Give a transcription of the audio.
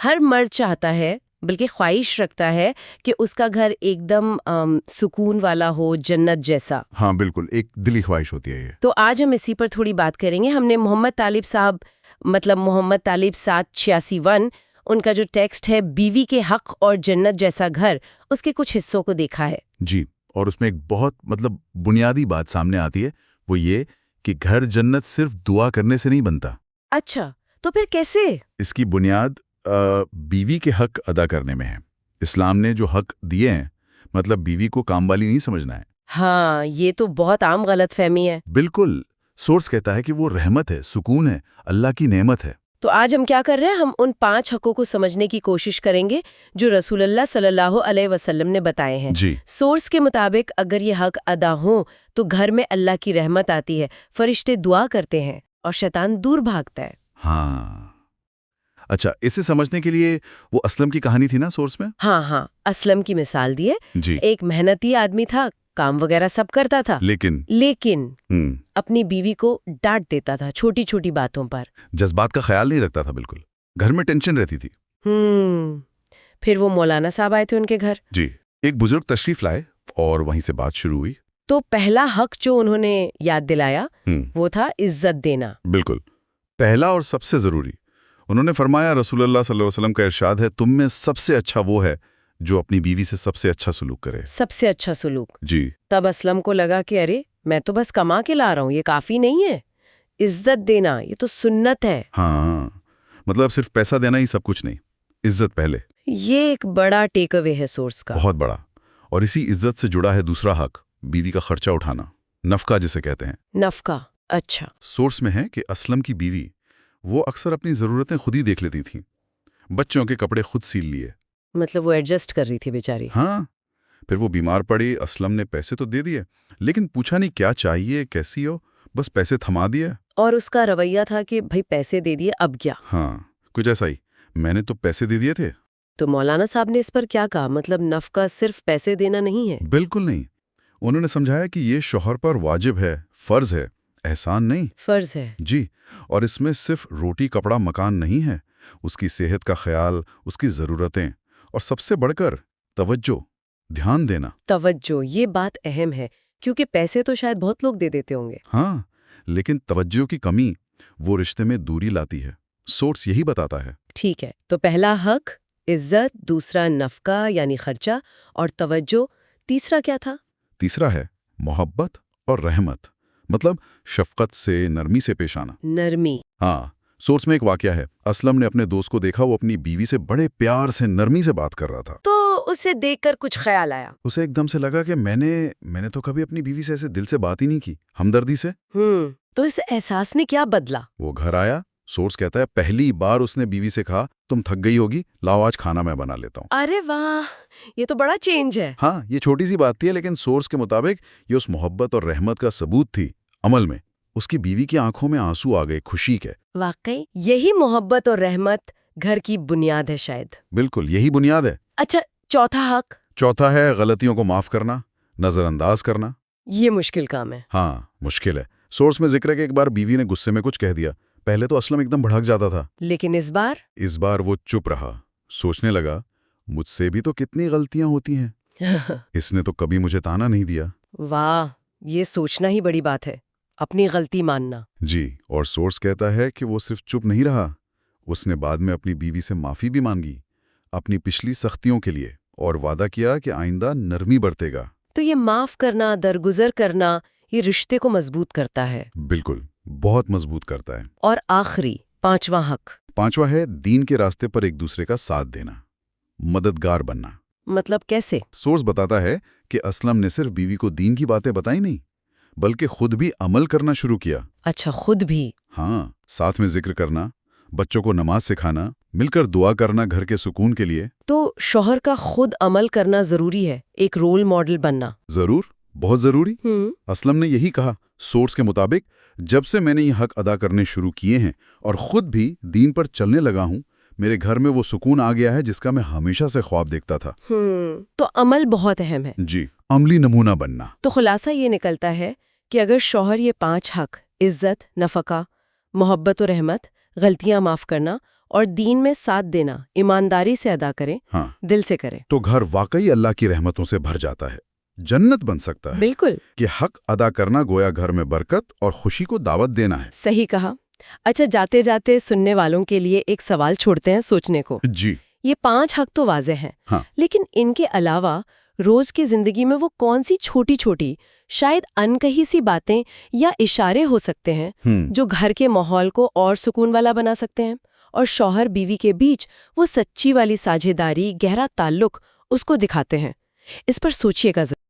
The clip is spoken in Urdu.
ہر مرد چاہتا ہے، بلکہ خواہش رکھتا ہے کہ اس کا گھر ایک دم سکون والا ہو، جنت جیسا۔ ہاں بالکل، ایک دلی خواہش ہوتی ہے یہ۔ تو آج ہم اسی پر تھوڑی بات کریں گے۔ ہم نے محمد طالب صاحب، مطلب محمد طالب 786 ان کا جو ٹیکسٹ ہے بیوی کے حق اور جنت جیسا گھر، اس کے کچھ حصوں کو دیکھا ہے۔ جی، اور اس میں ایک بہت بنیادی بات سامنے آتی ہے، وہ یہ کہ گھر جنت صرف دعا کرنے سے نہیں بنتا۔ اچھا، تو پھر کیسے؟ اس کی بنیاد بیوی کے حق ادا کرنے میں ہے۔ اسلام نے جو حق دیے ہیں، مطلب بیوی کو کام والی نہیں سمجھنا ہے۔ ہاں، یہ تو بہت عام غلط فہمی ہے۔ بالکل، سورس کہتا ہے کہ وہ رحمت ہے، سکون ہے، اللہ کی نعمت ہے۔ تو آج ہم کیا کر رہے ہیں؟ ہم ان 5 حقوں کو سمجھنے کی کوشش کریں گے جو رسول اللہ صلی اللہ علیہ وسلم نے بتائے ہیں۔ جی، سورس کے مطابق اگر یہ حق ادا ہوں تو گھر میں اللہ کی رحمت آتی ہے، فرشتے دعا کرتے ہیں اور شیطان دور بھاگتا ہے۔ ہاں۔ اچھا، اسے سمجھنے کے لیے وہ اسلم کی کہانی تھی نا سورس میں؟ ہاں، اسلم کی مثال دی ہے۔ جی، ایک محنتی آدمی تھا، کام وغیرہ سب کرتا تھا، لیکن اپنی بیوی کو ڈانٹ دیتا تھا چھوٹی چھوٹی باتوں پر۔ جذبات کا خیال نہیں رکھتا تھا، بالکل گھر میں ٹینشن رہتی تھی۔ پھر وہ مولانا صاحب آئے تھے ان کے گھر۔ جی، ایک بزرگ تشریف لائے اور وہیں سے بات شروع ہوئی۔ تو پہلا حق جو انہوں نے یاد دلایا وہ تھا عزت دینا۔ بالکل، پہلا اور سب سے ضروری۔ انہوں نے فرمایا، رسول اللہ صلی اللہ علیہ وسلم کا ارشاد ہے، تم میں سب سے اچھا وہ ہے جو اپنی بیوی سے سب سے اچھا سلوک کرے۔ سب سے اچھا سلوک۔ جی، تب اسلم کو لگا کہ ارے میں تو بس کما کے لا رہا ہوں، یہ کافی نہیں ہے۔ عزت دینا یہ تو سنت ہے۔ ہاں، مطلب صرف پیسہ دینا ہی سب کچھ نہیں، عزت پہلے۔ یہ ایک بڑا ٹیک اوے ہے سورس کا، بہت بڑا۔ اور اسی عزت سے جڑا ہے دوسرا حق، بیوی کا خرچہ اٹھانا، نفقہ جسے کہتے ہیں۔ نفقہ، اچھا۔ سورس میں ہے کہ اسلم کی بیوی وہ اکثر اپنی ضرورتیں خود ہی دیکھ لیتی تھیں، بچوں کے کپڑے خود سیل لیے۔ مطلب وہ ایڈجسٹ کر رہی تھی بیچاری۔ ہاں، پھر وہ بیمار پڑی، اسلم نے پیسے تو دے دیے، لیکن پوچھا نہیں کیا چاہیے، کیسی ہو، بس پیسے تھما دیے۔ اور اس کا رویہ تھا کہ بھائی پیسے دے دیے، اب کیا؟ ہاں، کچھ ایسا ہی، میں نے تو پیسے دے دیے تھے۔ تو مولانا صاحب نے اس پر کیا کہا؟ مطلب نفقہ صرف پیسے دینا نہیں ہے؟ بالکل نہیں، انہوں نے سمجھایا کہ یہ شوہر پر واجب ہے، فرض ہے، احسان نہیں۔ فرض ہے۔ جی، اور اس میں صرف روٹی کپڑا مکان نہیں ہے، اس کی صحت کا خیال، اس کی ضرورتیں، اور سب سے بڑھ کر توجہ، دھیان دینا۔ توجہ، یہ بات اہم ہے، کیونکہ پیسے تو شاید بہت لوگ دے دیتے ہوں گے۔ ہاں، لیکن توجہ کی کمی وہ رشتے میں دوری لاتی ہے، سورس یہی بتاتا ہے۔ ٹھیک ہے، تو پہلا حق عزت، دوسرا نفقہ یعنی خرچہ اور توجہ، تیسرا کیا تھا؟ تیسرا ہے محبت اور رحمت، مطلب شفقت سے، نرمی سے پیش آنا۔ نرمی۔ ہاں، سورس میں ایک واقعہ ہے، اسلم نے اپنے دوست کو دیکھا، وہ اپنی بیوی سے بڑے پیار سے، نرمی سے بات کر رہا تھا۔ تو اسے دیکھ کر کچھ خیال آیا۔ اسے ایک دم سے لگا کہ میں نے تو کبھی اپنی بیوی سے ایسے دل سے بات ہی نہیں کی، ہمدردی سے۔ تو اس احساس نے کیا بدلا؟ وہ گھر آیا، سورس کہتا ہے پہلی بار اس نے بیوی سے کہا، تم تھک گئی ہوگی، لاؤ آج کھانا میں بنا لیتا ہوں۔ ارے واہ، یہ تو بڑا چینج ہے۔ ہاں، یہ چھوٹی سی بات تھی، لیکن سورس کے مطابق یہ اس محبت اور رحمت کا ثبوت تھی عمل میں۔ اس کی بیوی کی آنکھوں میں آنسو آ گئے خوشی کے۔ واقعی یہی محبت اور رحمت گھر کی بنیاد ہے شاید۔ بالکل، یہی بنیاد ہے۔ اچھا، چوتھا حق؟ چوتھا ہے غلطیوں کو معاف کرنا، نظر انداز کرنا۔ یہ مشکل کام ہے۔ ہاں، مشکل ہے۔ سورس میں ذکر ہے کہ ایک بار بیوی نے غصے میں کچھ کہہ دیا، پہلے تو اسلم ایک دم بھڑک جاتا تھا، لیکن اس بار وہ چپ رہا، سوچنے لگا مجھ سے بھی تو کتنی غلطیاں ہوتی ہیں، اس نے تو کبھی مجھے تانا نہیں دیا۔ واہ، یہ سوچنا ہی بڑی بات ہے، اپنی غلطی ماننا۔ جی، اور سورس کہتا ہے کہ وہ صرف چپ نہیں رہا، اس نے بعد میں اپنی بیوی سے معافی بھی مانگی اپنی پچھلی سختیوں کے لیے، اور وعدہ کیا کہ آئندہ نرمی برتے گا۔ تو یہ معاف کرنا، درگزر کرنا، یہ رشتے کو مضبوط کرتا ہے۔ بالکل، بہت مضبوط کرتا ہے۔ اور آخری، پانچواں حق؟ پانچواں ہے دین کے راستے پر ایک دوسرے کا ساتھ دینا، مددگار بننا۔ مطلب کیسے؟ سورس بتاتا ہے کہ اسلم نے صرف بیوی کو دین کی باتیں بتائی نہیں، بلکہ خود بھی عمل کرنا شروع کیا۔ اچھا، خود بھی؟ ہاں، ساتھ میں ذکر کرنا، بچوں کو نماز سکھانا، مل کر دعا کرنا گھر کے سکون کے لیے۔ تو شوہر کا خود عمل کرنا ضروری ہے، ایک رول ماڈل بننا۔ ضرور، بہت ضروری۔ اسلم نے یہی کہا، سورس کے مطابق جب سے میں نے یہ حق ادا کرنے شروع کیے ہیں اور خود بھی دین پر چلنے لگا ہوں، میرے گھر میں وہ سکون آ گیا ہے جس کا میں ہمیشہ سے خواب دیکھتا تھا۔ تو عمل بہت اہم ہے۔ جی، عملی نمونہ بننا۔ تو خلاصہ یہ نکلتا ہے کہ اگر شوہر یہ 5 حق، عزت، نفقہ، محبت و رحمت، غلطیاں معاف کرنا اور دین میں ساتھ دینا ایمانداری سے ادا کریں، ہاں دل سے کریں، تو گھر واقعی اللہ کی رحمتوں سے بھر جاتا ہے، جنت بن سکتا ہے۔ بالکل کہ حق ادا کرنا گویا گھر میں برکت اور خوشی کو دعوت دینا ہے۔ صحیح کہا۔ اچھا، جاتے جاتے سننے والوں کے لیے ایک سوال چھوڑتے ہیں سوچنے کو۔ جی یہ 5 حق تو واضح ہیں، ہاں لیکن ان کے علاوہ روز کی زندگی میں وہ کون سی چھوٹی چھوٹی شاید انکہی سی باتیں یا اشارے ہو سکتے ہیں جو گھر کے ماحول کو اور سکون والا بنا سکتے ہیں، اور شوہر بیوی کے بیچ وہ سچی والی ساجھیداری، گہرا تعلق اس کو دکھاتے ہیں؟ اس پر سوچیے گا ضرور۔